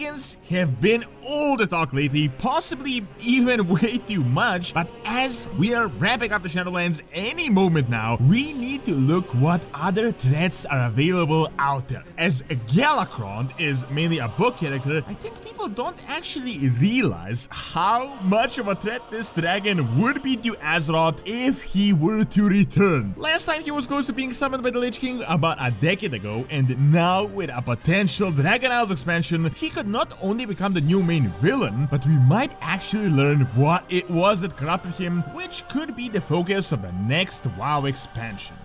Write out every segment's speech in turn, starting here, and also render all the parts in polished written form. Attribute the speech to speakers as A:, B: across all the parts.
A: Dragons have been all the talk lately, possibly even way too much, but as we are wrapping up the Shadowlands any moment now, we need to look what other threats are available out there. As Galakrond is mainly a book character, I think people don't actually realize how much of a threat this dragon would be to Azeroth if he were to return. Last time he was close to being summoned by the Lich King about a decade ago, and now with a potential Dragon Isles expansion, he could not only become the new main villain, but we might actually learn what it was that corrupted him, which could be the focus of the next WoW expansion.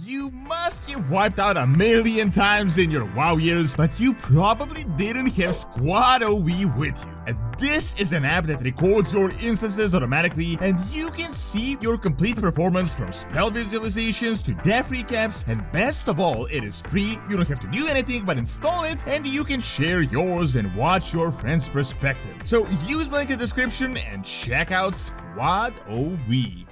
A: You must have wiped out a million times in your WoW years, but you probably didn't have Squad OV with you. And this is an app that records your instances automatically, and you can see your complete performance from spell visualizations to death recaps, and best of all, it is free. You don't have to do anything but install it, and you can share yours and watch your friend's perspective. So use the link in the description and check out Squad OV.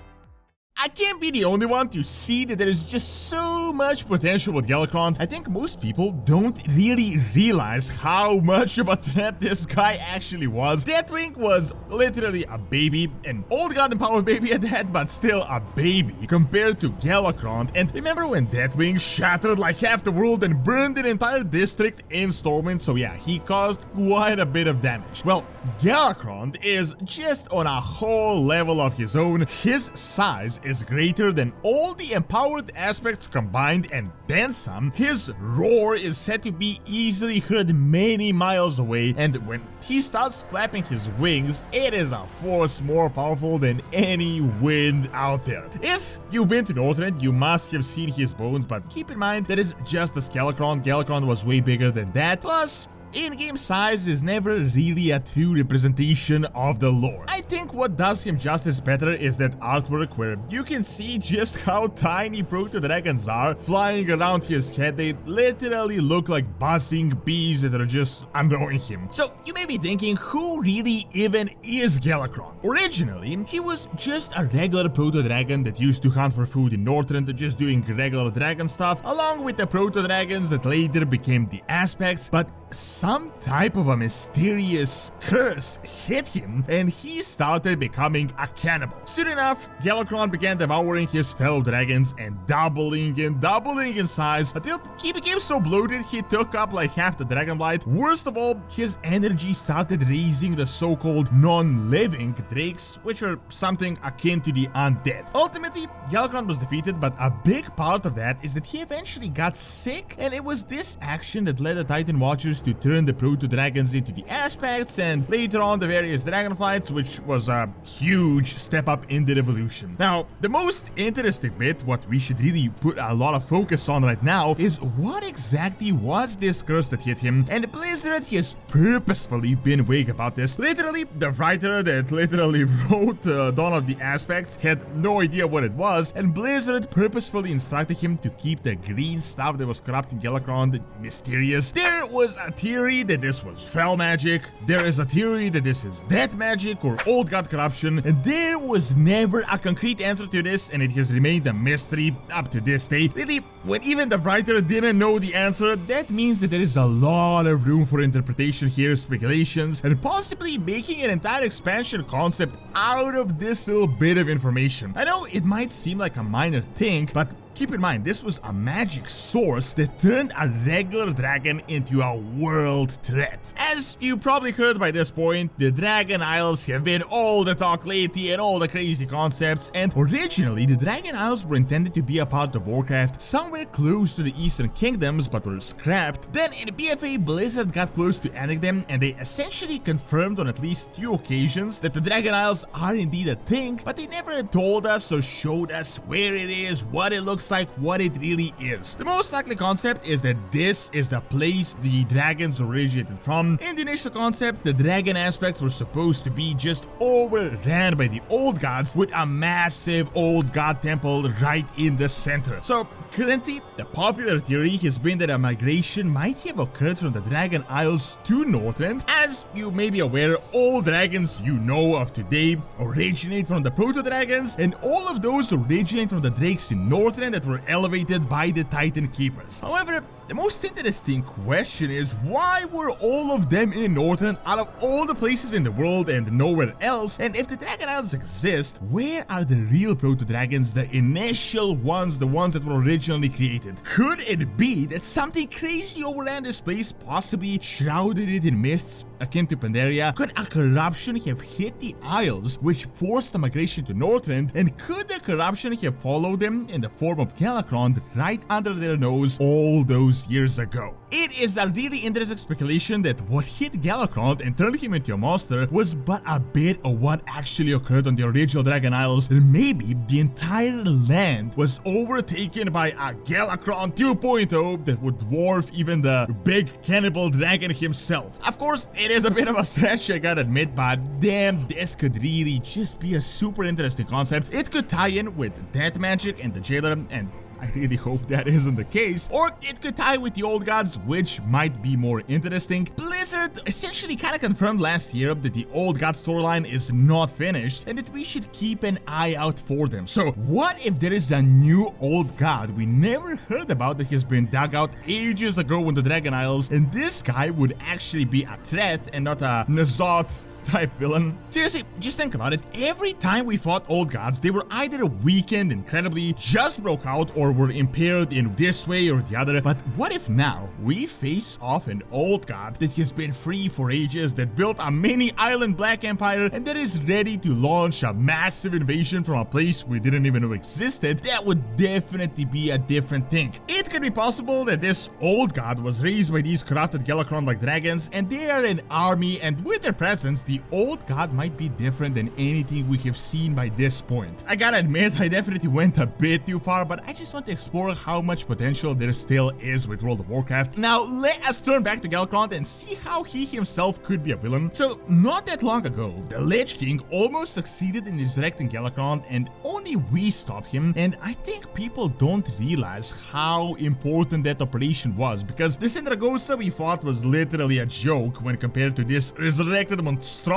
A: I can't be the only one to see that there is just so much potential with Galakrond. I think most people don't really realize how much of a threat this guy actually was. Deathwing was literally a baby, an old god empowered baby at that, but still a baby compared to Galakrond. And remember when Deathwing shattered like half the world and burned an entire district in Stormwind? So yeah, he caused quite a bit of damage. Well, Galakrond is just on a whole level of his own. His size is greater than all the empowered aspects combined, and then some. His roar is said to be easily heard many miles away, and when he starts flapping his wings, it is a force more powerful than any wind out there. If you've been to Northrend, you must have seen his bones, but keep in mind that is just a Galakrond. Galakrond was way bigger than that. Plus, in-game size is never really a true representation of the lore. I think what does him justice better is that artwork where you can see just how tiny proto-dragons are flying around his head. They literally look like buzzing bees that are just annoying him. So you may be thinking, who really even is Galakrond? Originally, he was just a regular proto-dragon that used to hunt for food in Northrend, just doing regular dragon stuff, along with the proto-dragons that later became the aspects, but some type of a mysterious curse hit him and he started becoming a cannibal. Soon enough, Galakrond began devouring his fellow dragons and doubling in size until he became so bloated he took up like half the dragon blight. Worst of all, his energy started raising the so-called non-living drakes, which are something akin to the undead. Ultimately, Galakrond was defeated, but a big part of that is that he eventually got sick, and it was this action that led the Titan Watchers to turn the proto-dragons into the aspects, and later on the various dragonflights, which was a huge step up in the evolution. Now, the most interesting bit, what we should really put a lot of focus on right now, is what exactly was this curse that hit him, and Blizzard has purposefully been vague about this. Literally, the writer that literally wrote Dawn of the Aspects had no idea what it was, and Blizzard purposefully instructed him to keep the green stuff that was corrupting Galakrond mysterious. There was a theory that this was fell magic, there is a theory that this is death magic or old god corruption, and there was never a concrete answer to this, and it has remained a mystery up to this day. Really, when even the writer didn't know the answer, that means that there is a lot of room for interpretation here, speculations, and possibly making an entire expansion concept out of this little bit of information. I know it might seem like a minor thing, but keep in mind, this was a magic source that turned a regular dragon into a world threat. As you probably heard by this point, the Dragon Isles have been all the talk lately and all the crazy concepts, and originally the Dragon Isles were intended to be a part of WARCRAFT somewhere close to the Eastern Kingdoms, but were scrapped. Then in BFA, Blizzard got close to adding them, and they essentially confirmed on at least 2 occasions that the Dragon Isles are indeed a thing, but they never told us or showed us where it is, what it looks like, what it really is. The most likely concept is that this is the place the dragons originated from. In the initial concept, the dragon aspects were supposed to be just overran by the old gods with a massive old god temple right in the center. So currently, the popular theory has been that a migration might have occurred from the Dragon Isles to Northrend. As you may be aware, all dragons you know of today originate from the proto-dragons, and all of those originate from the drakes in Northrend that were elevated by the Titan Keepers. However, the most interesting question is, why were all of them in Northern out of all the places in the world and nowhere else? And if the Dragon Isles exist, where are the real proto-dragons, the initial ones, the ones that were originally created? Could it be that something crazy overran this place, possibly shrouded it in mists akin to Pandaria? Could a corruption have hit the Isles, which forced the migration to Northrend? And could the corruption have followed them in the form of Galakrond right under their nose all those years ago? It is a really interesting speculation that what hit Galakrond and turned him into a monster was but a bit of what actually occurred on the original Dragon Isles, and maybe the entire land was overtaken by a Galakron 2.0 that would dwarf even the big cannibal dragon himself. Of course, it is a bit of a stretch, I gotta admit, but damn, this could really just be a super interesting concept. It could tie in with death magic and the jailer, and I really hope that isn't the case. Or it could tie with the old gods, which might be more interesting. Blizzard essentially kind of confirmed last year that the old god storyline is not finished and that we should keep an eye out for them. So what if there is a new old god we never heard about that has been dug out ages ago in the Dragon Isles, and this guy would actually be a threat and not a N'Zoth type villain? Seriously, just think about it. Every time we fought old gods, they were either weakened incredibly, just broke out, or were impaired in this way or the other. But what if now we face off an old god that has been free for ages, that built a mini island black empire, and that is ready to launch a massive invasion from a place we didn't even know existed? That would definitely be a different thing. It could be possible that this old god was raised by these corrupted Galakron-like dragons, and they are an army, and with their presence, the old god might be different than anything we have seen by this point. I gotta admit, I definitely went a bit too far, but I just want to explore how much potential there still is with World of Warcraft. Now, let us turn back to Galakrond and see how he himself could be a villain. So, not that long ago, the Lich King almost succeeded in resurrecting Galakrond, and only we stopped him. And I think people don't realize how important that operation was, because the Sindragosa we fought was literally a joke when compared to this resurrected monstrosity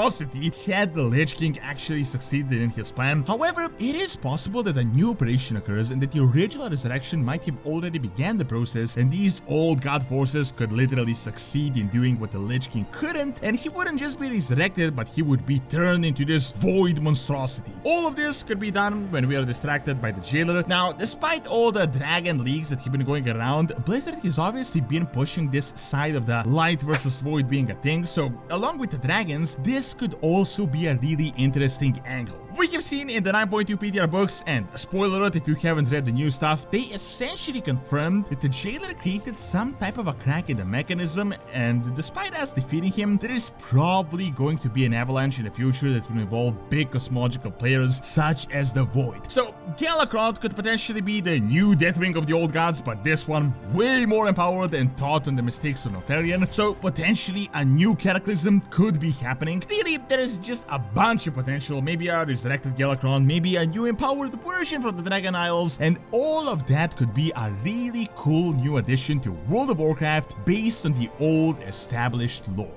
A: had the Lich King actually succeeded in his plan. However, it is possible that a new operation occurs and that the original resurrection might have already began the process, and these old god forces could literally succeed in doing what the Lich King couldn't, and he wouldn't just be resurrected, but he would be turned into this void monstrosity. All of this could be done when we are distracted by the jailer. Now, despite all the dragon leaks that have been going around, Blizzard has obviously been pushing this side of the light versus void being a thing, so along with the dragons, this could also be a really interesting angle. We have seen in the 9.2 PTR books, and spoiler alert if you haven't read the new stuff, they essentially confirmed that the jailer created some type of a crack in the mechanism, and despite us defeating him, there is probably going to be an avalanche in the future that will involve big cosmological players such as the Void. So Galakrond could potentially be the new Deathwing of the old gods, but this one way more empowered and taught on the mistakes of Northarian, so potentially a new cataclysm could be happening. Really, there is just a bunch of potential, maybe a resurrected Galakron, maybe a new empowered version from the Dragon Isles, and all of that could be a really cool new addition to World of Warcraft based on the old established lore.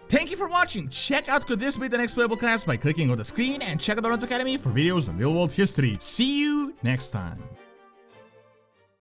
A: Thank you for watching. Check out Could This Be the Next Playable Class by clicking on the screen, and check out Doronsmovies Academy for videos on real world history. See you next time.